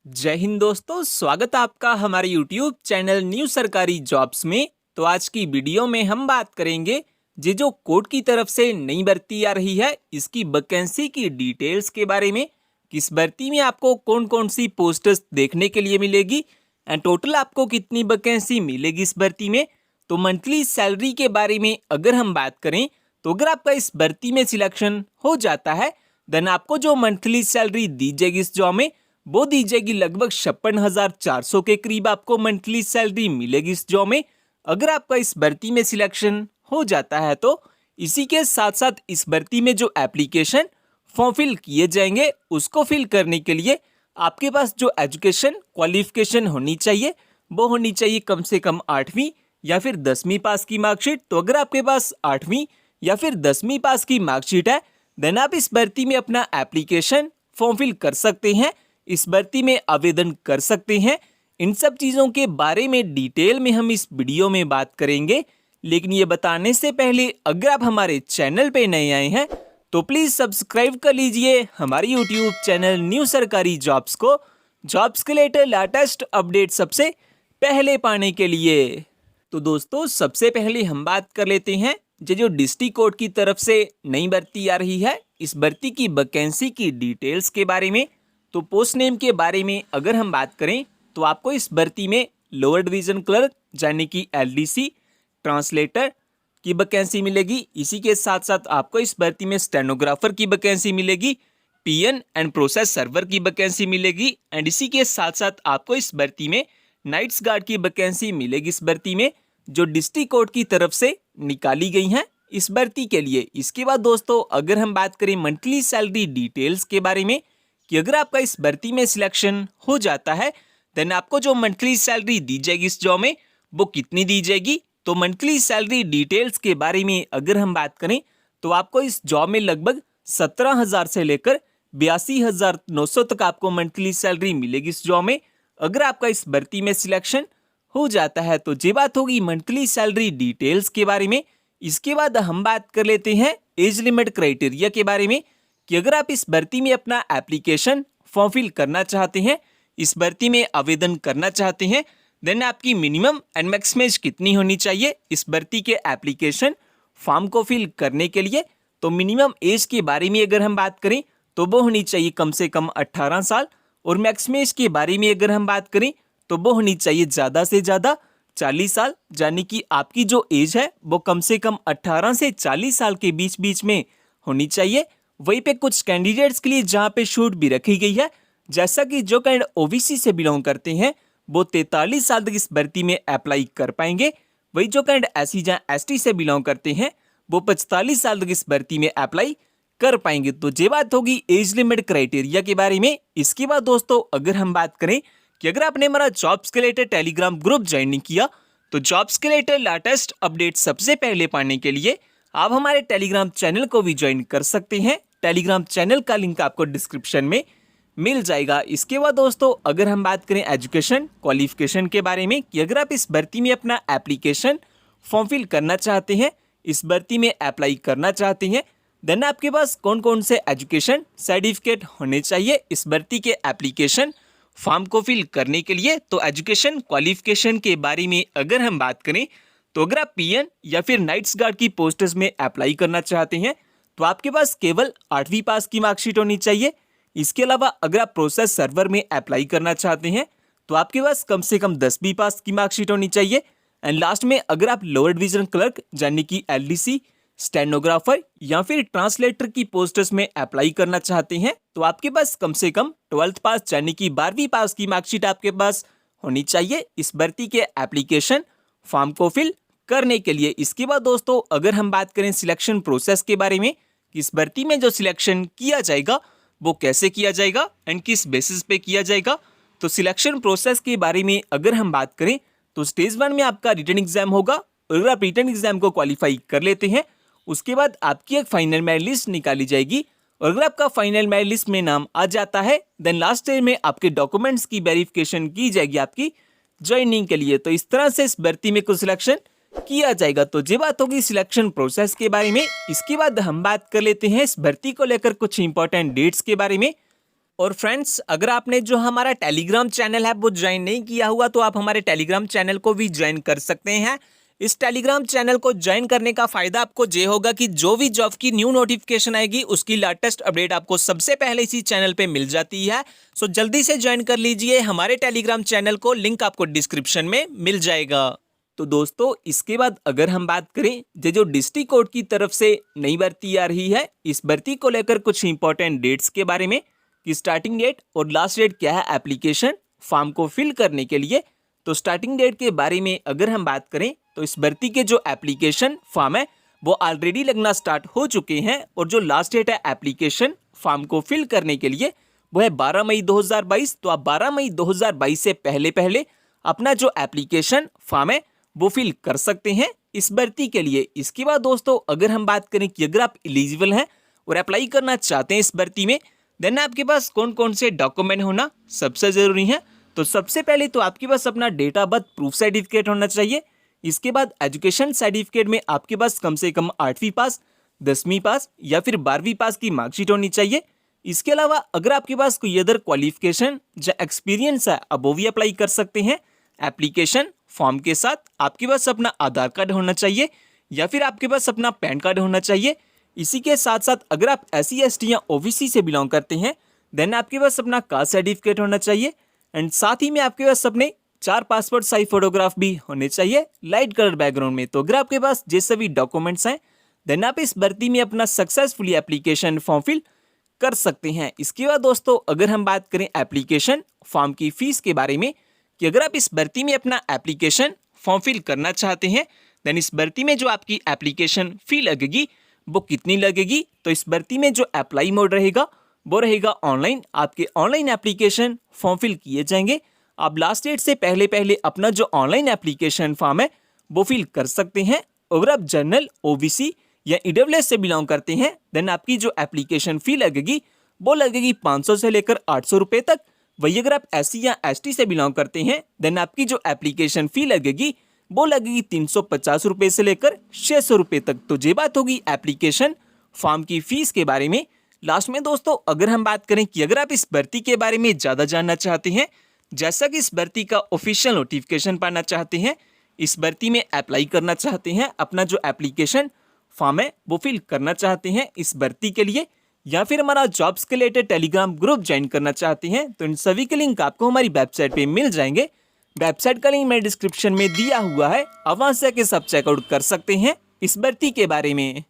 जय हिंद दोस्तों, स्वागत है आपका हमारे YouTube चैनल न्यू सरकारी जॉब्स में। तो आज की वीडियो में हम बात करेंगे जो कोर्ट की तरफ से नई भर्ती आ रही है, इसकी वैकेंसी की डिटेल्स के बारे में। किस भर्ती में आपको कौन कौन सी पोस्ट्स देखने के लिए मिलेगी एंड टोटल आपको कितनी वैकेंसी मिलेगी इस भर्ती में। तो मंथली सैलरी के बारे में अगर हम बात करें तो अगर आपका इस भर्ती में सिलेक्शन हो जाता है देन आपको जो मंथली सैलरी दी जाएगी इस जॉब में वो दी जाएगी लगभग 56,400 के करीब आपको मंथली सैलरी मिलेगी इस जॉब में, अगर आपका इस भर्ती में सिलेक्शन हो जाता है तो। इसी के साथ साथ इस भर्ती में जो एप्लीकेशन फॉर्म फिल किए जाएंगे उसको फिल करने के लिए आपके पास जो एजुकेशन क्वालिफिकेशन होनी चाहिए वो होनी चाहिए कम से कम 8वीं या फिर 10वीं पास की मार्कशीट। तो अगर आपके पास 8वीं या फिर 10वीं पास की मार्कशीट है देन आप इस भर्ती में अपना एप्लीकेशन फॉर्म फिल कर सकते हैं, इस भर्ती में आवेदन कर सकते हैं। इन सब चीज़ों के बारे में डिटेल में हम इस वीडियो में बात करेंगे, लेकिन ये बताने से पहले अगर आप हमारे चैनल पे नए आए हैं तो प्लीज़ सब्सक्राइब कर लीजिए हमारे यूट्यूब चैनल न्यू सरकारी जॉब्स को, जॉब्स के लेटेस्ट अपडेट सबसे पहले पाने के लिए। तो दोस्तों सबसे पहले हम बात कर लेते हैं जो डिस्ट्रिक्ट कोर्ट की तरफ से नई भर्ती आ रही है, इस भर्ती की वैकेंसी की डिटेल्स के बारे में। तो पोस्ट नेम के बारे में अगर हम बात करें तो आपको इस भर्ती में लोअर डिवीजन क्लर्क यानी कि एलडीसी ट्रांसलेटर की वैकेंसी मिलेगी। इसी के साथ साथ आपको इस भर्ती में स्टेनोग्राफर की वैकेंसी मिलेगी, पीएन एंड प्रोसेस सर्वर की वैकेंसी मिलेगी एंड इसी के साथ साथ आपको इस भर्ती में नाइट्स गार्ड की वैकेंसी मिलेगी इस भर्ती में, जो डिस्ट्रिक्ट कोर्ट की तरफ से निकाली गई हैं इस भर्ती के लिए। इसके बाद दोस्तों अगर हम बात करें मंथली सैलरी डिटेल्स के बारे में कि अगर आपका इस भर्ती में सिलेक्शन हो जाता है देन आपको जो मंथली सैलरी दी जाएगी इस जॉब में वो कितनी दी जाएगी। तो मंथली सैलरी डिटेल्स के बारे में अगर हम बात करें तो आपको इस जॉब में लगभग 17,000 से लेकर 82,900 तक आपको मंथली सैलरी मिलेगी इस जॉब में, अगर आपका इस भर्ती में सिलेक्शन हो जाता है। तो ये बात होगी मंथली सैलरी डिटेल्स के बारे में। इसके बाद हम बात कर लेते हैं एज लिमिट क्राइटेरिया के बारे में कि अगर आप इस भर्ती में अपना एप्लीकेशन फॉर्म फिल करना चाहते हैं, इस भर्ती में आवेदन करना चाहते हैं देन आपकी मिनिमम एंड मैक्सिमम एज कितनी होनी चाहिए इस भर्ती के एप्लीकेशन फॉर्म को फिल करने के लिए। तो मिनिमम एज के बारे में अगर हम बात करें तो वो होनी चाहिए कम से कम 18 साल और मैक्सिमम एज के बारे में अगर हम बात करें तो वो होनी चाहिए ज़्यादा से ज़्यादा 40 साल, यानी कि आपकी जो एज है वो कम से कम 18 से 40 साल के बीच बीच में होनी चाहिए। वहीं पे कुछ कैंडिडेट्स के लिए जहाँ पे छूट भी रखी गई है, जैसा कि जो कैंडिडेट ओबीसी से बिलोंग करते हैं वो 43 साल तक इस भर्ती में अप्लाई कर पाएंगे। वही जो कैंडिडेट एससी जहाँ एसटी से बिलोंग करते हैं वो 45 साल तक इस भर्ती में अप्लाई कर पाएंगे। तो ये बात होगी एज लिमिट क्राइटेरिया के बारे में। इसके बाद दोस्तों अगर हम बात करें कि अगर आपने हमारा जॉब्स के रिलेटेड टेलीग्राम ग्रुप ज्वाइन नहीं किया तो जॉब्स के रिलेटेड लेटेस्ट अपडेट सबसे पहले पाने के लिए आप हमारे टेलीग्राम चैनल को भी ज्वाइन कर सकते हैं। टेलीग्राम चैनल का लिंक आपको डिस्क्रिप्शन में मिल जाएगा। इसके बाद दोस्तों अगर हम बात करें एजुकेशन क्वालिफिकेशन के बारे में कि अगर आप इस भर्ती में अपना एप्लीकेशन फॉर्म फिल करना चाहते हैं, इस भर्ती में अप्लाई करना चाहते हैं देन आपके पास कौन कौन से एजुकेशन सर्टिफिकेट होने चाहिए इस भर्ती के एप्लीकेशन फॉर्म को फिल करने के लिए। तो एजुकेशन क्वालिफिकेशन के बारे में अगर हम बात करें तो अगर आप पीएन या फिर नाइट्स गार्ड की पोस्ट्स में अप्लाई करना चाहते हैं तो आपके पास केवल 8वीं पास की मार्कशीट होनी चाहिए। इसके अलावा अगर आप प्रोसेस सर्वर में अप्लाई करना चाहते हैं तो आपके पास कम से कम 10वीं पास की मार्कशीट होनी चाहिए। एंड लास्ट में अगर आप लोअर डिवीजन क्लर्क यानी कि एलडीसी स्टेनोग्राफर या फिर ट्रांसलेटर की पोस्ट्स में अप्लाई करना चाहते हैं तो आपके पास कम से कम 12th पास यानी कि 12वीं पास की मार्कशीट आपके पास होनी चाहिए इस भर्ती के एप्लीकेशन फॉर्म को फिल करने के लिए। इसके बाद दोस्तों अगर हम बात करें सिलेक्शन प्रोसेस के बारे में कि इस भर्ती में जो सिलेक्शन किया जाएगा वो कैसे किया जाएगा एंड किस बेसिस पे किया जाएगा। तो सिलेक्शन प्रोसेस के बारे में अगर हम बात करें तो स्टेज 1 में आपका रिटन एग्जाम होगा और अगर आप रिटन एग्जाम को क्वालिफाई कर लेते हैं उसके बाद आपकी एक फाइनल मेरिट लिस्ट निकाली जाएगी और अगर आपका फाइनल मेरिट लिस्ट में नाम आ जाता है देन लास्ट स्टेज में आपके डॉक्यूमेंट्स की वेरिफिकेशन की जाएगी आपकी ज्वाइनिंग के लिए। तो इस तरह से इस भर्ती में कुछ सिलेक्शन किया जाएगा। तो ये बात होगी सिलेक्शन प्रोसेस के बारे में। इसके बाद हम बात कर लेते हैं इस भर्ती को लेकर कुछ इंपॉर्टेंट डेट्स के बारे में। और फ्रेंड्स, अगर आपने जो हमारा टेलीग्राम चैनल है वो ज्वाइन नहीं किया हुआ तो आप हमारे टेलीग्राम चैनल को भी ज्वाइन कर सकते हैं। इस टेलीग्राम चैनल को ज्वाइन करने का फायदा आपको ये होगा कि जो भी जॉब की न्यू नोटिफिकेशन आएगी उसकी लेटेस्ट अपडेट आपको सबसे पहले इसी चैनल पे मिल जाती है। सो जल्दी से ज्वाइन कर लीजिए हमारे टेलीग्राम चैनल को, लिंक आपको डिस्क्रिप्शन में मिल जाएगा। तो दोस्तों, इसके बाद अगर हम बात करें जो डिस्ट्रिक्ट कोर्ट की तरफ से नई भर्ती आ रही है, इस भर्ती को लेकर कुछ इंपॉर्टेंट डेट्स के बारे में कि स्टार्टिंग डेट और लास्ट डेट क्या है एप्लीकेशन फॉर्म को फिल करने के लिए। तो स्टार्टिंग डेट के बारे में अगर हम बात करें तो इस भर्ती के जो एप्लीकेशन फॉर्म है वो ऑलरेडी लगना स्टार्ट हो चुके हैं और जो लास्ट डेट है एप्लीकेशन फॉर्म को फिल करने के लिए वो है 12 मई 2022। तो आप 12 मई 2022 से पहले पहले अपना जो एप्लीकेशन फॉर्म है वो फिल कर सकते हैं इस भर्ती के लिए। इसके बाद दोस्तों, अगर हम बात करें कि अगर आप एलिजिबल हैं और अप्लाई करना चाहते हैं इस भर्ती में, देन आपके पास कौन कौन से डॉक्यूमेंट होना सबसे ज़रूरी है। तो सबसे पहले तो आपके पास अपना date of birth proof certificate होना चाहिए। इसके बाद एजुकेशन सर्टिफिकेट में आपके पास कम से कम 8वीं पास, 10वीं पास या फिर 12वीं पास की मार्कशीट होनी चाहिए। इसके अलावा अगर आपके पास कोई अदर क्वालिफिकेशन या एक्सपीरियंस है अब वो भी अप्लाई कर सकते हैं। एप्लीकेशन फॉर्म के साथ आपके पास अपना आधार कार्ड होना चाहिए या फिर आपके पास अपना पैन कार्ड होना चाहिए। इसी के साथ साथ अगर आप SC ST या OBC से बिलोंग करते हैं देन आपके पास अपना कास्ट सर्टिफिकेट होना चाहिए एंड साथ ही में आपके पास अपने 4 पासपोर्ट साइज फोटोग्राफ भी होने चाहिए लाइट कलर बैकग्राउंड में। तो अगर आपके पास ये सभी डॉक्यूमेंट्स हैं देन आप इस भर्ती में अपना सक्सेसफुली एप्लीकेशन फॉर्म फिल कर सकते हैं। इसके बाद दोस्तों, अगर हम बात करें एप्लीकेशन फॉर्म की फीस के बारे में कि अगर आप इस भर्ती में अपना एप्लीकेशन फॉर्म फिल करना चाहते हैं देन इस भर्ती में जो आपकी एप्लीकेशन फी लगेगी वो कितनी लगेगी। तो इस भर्ती में जो अप्लाई मोड रहेगा वो रहेगा ऑनलाइन। आपके ऑनलाइन एप्लीकेशन फॉर्म फिल किए जाएंगे। आप लास्ट डेट से पहले पहले अपना जो ऑनलाइन एप्लीकेशन फॉर्म है वो फिल कर सकते हैं। अगर आप जनरल, OBC या EWS से बिलोंग करते हैं देन आपकी जो एप्लीकेशन फी लगेगी वो लगेगी 500 से लेकर 800 रुपये तक। वही अगर आप SC या ST से बिलोंग करते हैं देन आपकी जो एप्लीकेशन फी लगेगी वो लगेगी 350 रुपये से लेकर 600 रुपये तक। तो ये बात होगी एप्लीकेशन फॉर्म की फीस के बारे में। लास्ट में दोस्तों, अगर हम बात करें कि अगर आप इस भर्ती के बारे में ज़्यादा जानना चाहते हैं, जैसा कि इस भर्ती का ऑफिशियल नोटिफिकेशन पाना चाहते हैं, इस भर्ती में अप्लाई करना चाहते हैं, अपना जो एप्लीकेशन फॉर्म है वो फिल करना चाहते हैं इस भर्ती के लिए, या फिर हमारा जॉब्स के रिलेटेड टेलीग्राम ग्रुप ज्वाइन करना चाहते हैं, तो इन सभी के लिंक आपको हमारी वेबसाइट पे मिल जाएंगे। वेबसाइट का लिंक मेरे डिस्क्रिप्शन में दिया हुआ है, आप वहां से आके सब चेकआउट कर सकते हैं इस भर्ती के बारे में।